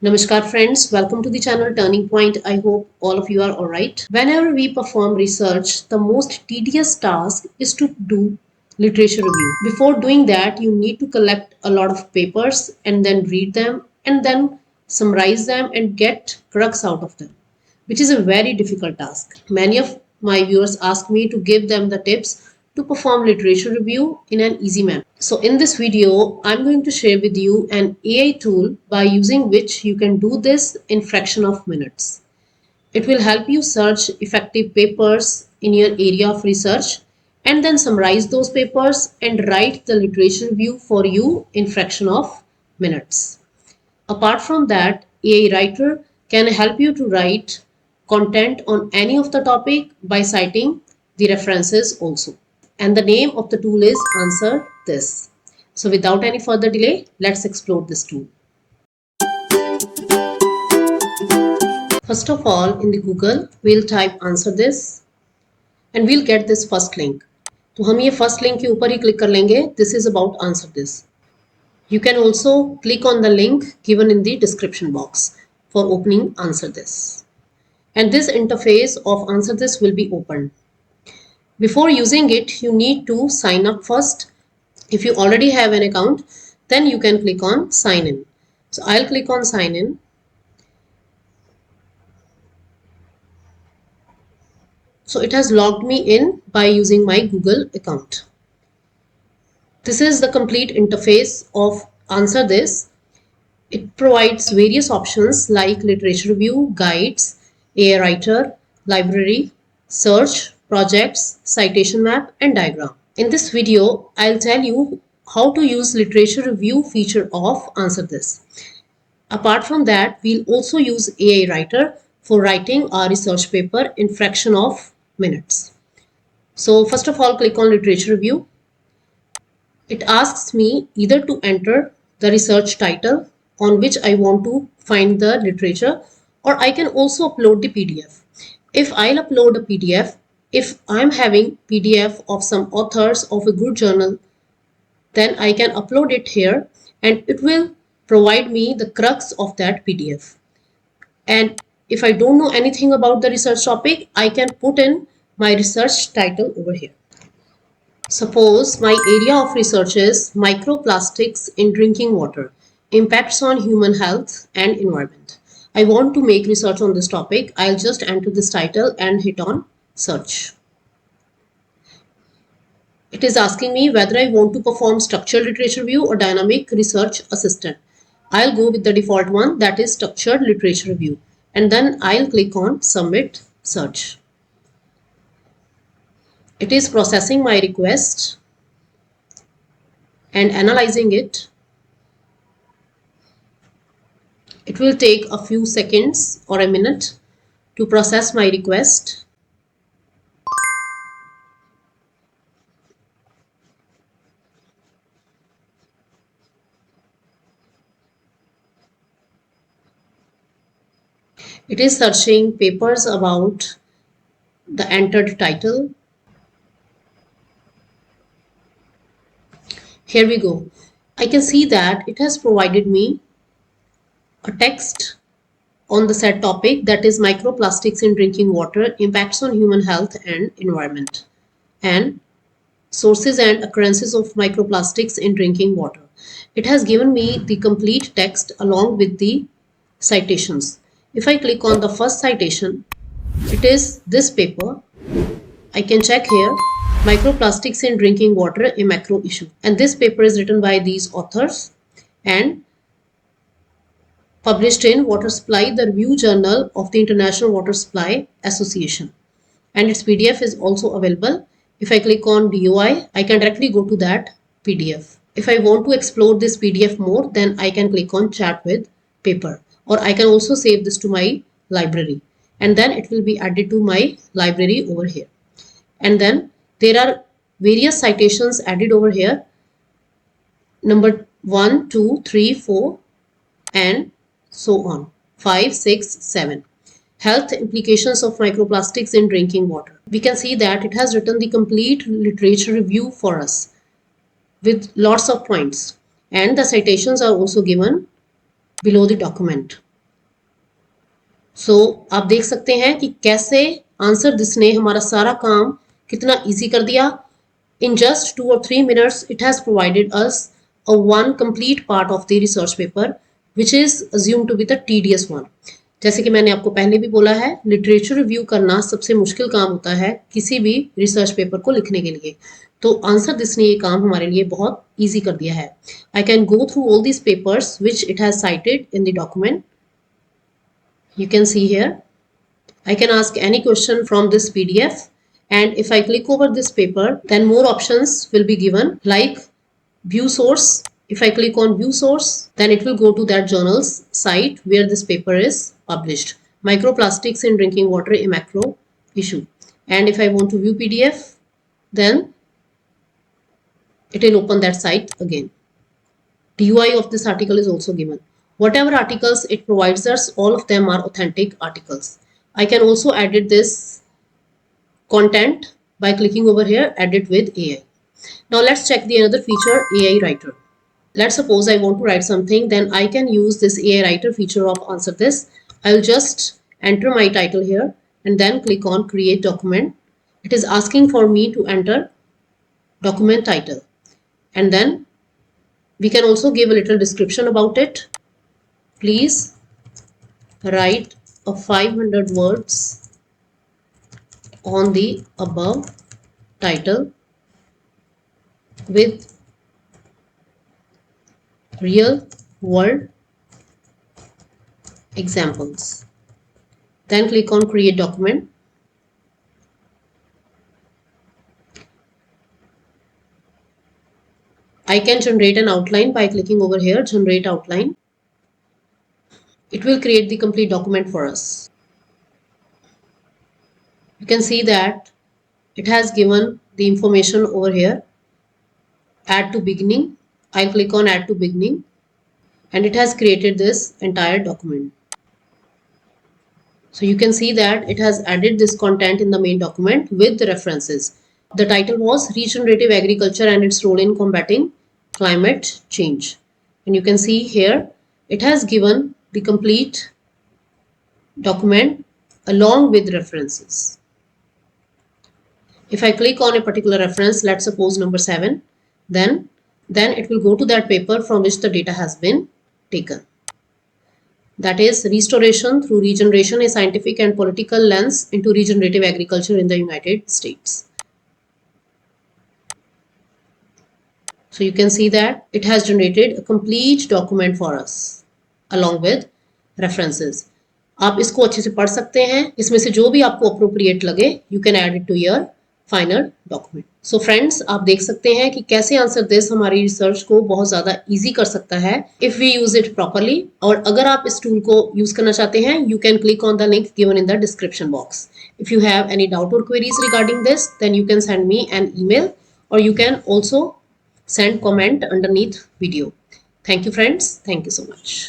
Namaskar friends, welcome to the channel Turning Point. I hope all of you are alright. Whenever we perform research, the most tedious task is to do literature review. Before doing that, you need to collect a lot of papers and then read them and then summarize them and get crux out of them, which is a very difficult task. Many of my viewers ask me to give them the tips to perform literature review in an easy manner. So in this video, I'm going to share with you an AI tool by using which you can do this in fraction of minutes. It will help you search effective papers in your area of research and then summarize those papers and write the literature review for you in fraction of minutes. Apart from that, AI Writer can help you to write content on any of the topic by citing the references also. And the name of the tool is Answer This. So without any further delay, let's explore this tool. First of all, in the Google, we'll type Answer This and we'll get this first link. तो हम ये first link के ऊपर ही click कर लेंगे. This is about Answer This. You can also click on the link given in the description box for opening Answer This. And this interface of Answer This will be opened. Before using it, you need to sign up first. If you already have an account, then you can click on Sign In. So I'll click on Sign In. So it has logged me in by using my Google account. This is the complete interface of Answer This. It provides various options like literature review, guides, AI Writer, library, search, projects, citation map, and diagram. In this video, I'll tell you how to use literature review feature of Answer This. Apart from that, we'll also use AI Writer for writing our research paper in fraction of minutes. So first of all, click on literature review. It asks me either to enter the research title on which I want to find the literature, or I can also upload the PDF. If I'll upload a PDF, if I'm having PDF of some authors of a good journal, then I can upload it here and it will provide me the crux of that PDF. And if I don't know anything about the research topic, I can put in my research title over here. Suppose my area of research is microplastics in drinking water, impacts on human health and environment. I want to make research on this topic. I'll just enter this title and hit on search. It is asking me whether I want to perform structured literature review or dynamic research assistant. I'll go with the default one, that is structured literature review, and then I'll click on submit search. It is processing my request and analyzing it. It will take a few seconds or a minute to process my request. It is searching papers about the entered title. Here we go. I can see that it has provided me a text on the said topic, that is microplastics in drinking water, impacts on human health and environment, and sources and occurrences of microplastics in drinking water. It has given me the complete text along with the citations. If I click on the first citation, it is this paper. I can check here, microplastics in drinking water, a macro issue. And this paper is written by these authors and published in Water Supply, the review journal of the International Water Supply Association. And its PDF is also available. If I click on DOI, I can directly go to that PDF. If I want to explore this PDF more, then I can click on chat with paper, or I can also save this to my library, and then it will be added to my library over here. And then there are various citations added over here, number 1, 2, 3, 4, and so on, 5, 6, 7. Health implications of microplastics in drinking water. We can see that it has written the complete literature review for us with lots of points, and the citations are also given below the document. सो आप देख सकते हैं कि कैसे answer this ने हमारा सारा काम कितना इजी कर दिया. In just 2 or 3 minutes, it has provided us a one complete part of the research paper, which is assumed to be the tedious one. जैसे कि मैंने आपको पहले भी बोला है, लिटरेचर रिव्यू करना सबसे मुश्किल काम होता है किसी भी रिसर्च पेपर को लिखने के लिए. तो आंसर दिस ने ये काम हमारे लिए बहुत इजी कर दिया है. I can go through all these papers which it has cited in the document. You can see here. I can ask any question from this PDF, and if I click over this paper, then more options will be given like view source. If I click on view source, then it will go to that journal's site where this paper is published. Microplastics in drinking water, a macro issue. And if I want to view PDF, then it will open that site again. DOI of this article is also given. Whatever articles it provides us, all of them are authentic articles. I can also edit this content by clicking over here, edit with AI. Now let's check the another feature, AI Writer. Let's suppose I want to write something, then I can use this AI Writer feature of Answer This. I'll just enter my title here and then click on Create Document. It is asking for me to enter document title, and then we can also give a little description about it. Please write a 500 words on the above title with real world examples. Then click on Create Document. I can generate an outline by clicking over here, Generate Outline. It will create the complete document for us. You can see that it has given the information over here. Add to beginning. I'll click on Add to beginning, and it has created this entire document. So you can see that it has added this content in the main document with the references. The title was Regenerative Agriculture and its Role in Combating Climate Change. And you can see here it has given the complete document along with references. If I click on a particular reference, let's suppose number 7, then it will go to that paper from which the data has been taken. That is Restoration through Regeneration, a Scientific and Political Lens into Regenerative Agriculture in the United States. So you can see that it has generated a complete document for us along with references. आप इसको अच्छे से पढ़ सकते हैं. इसमें से जो भी आपको appropriate लगे, you can add it to your final document. So friends, आप देख सकते हैं कि कैसे आंसर दिस हमारी रिसर्च को बहुत ज़्यादा इजी कर सकता है if we use it properly. और अगर आप इस टूल को यूज़ करना चाहते हैं, you can click on the link given in the description box. If you have any doubt or queries regarding this, then you can send me an email or you can also send comment underneath video. Thank you friends. Thank you so much.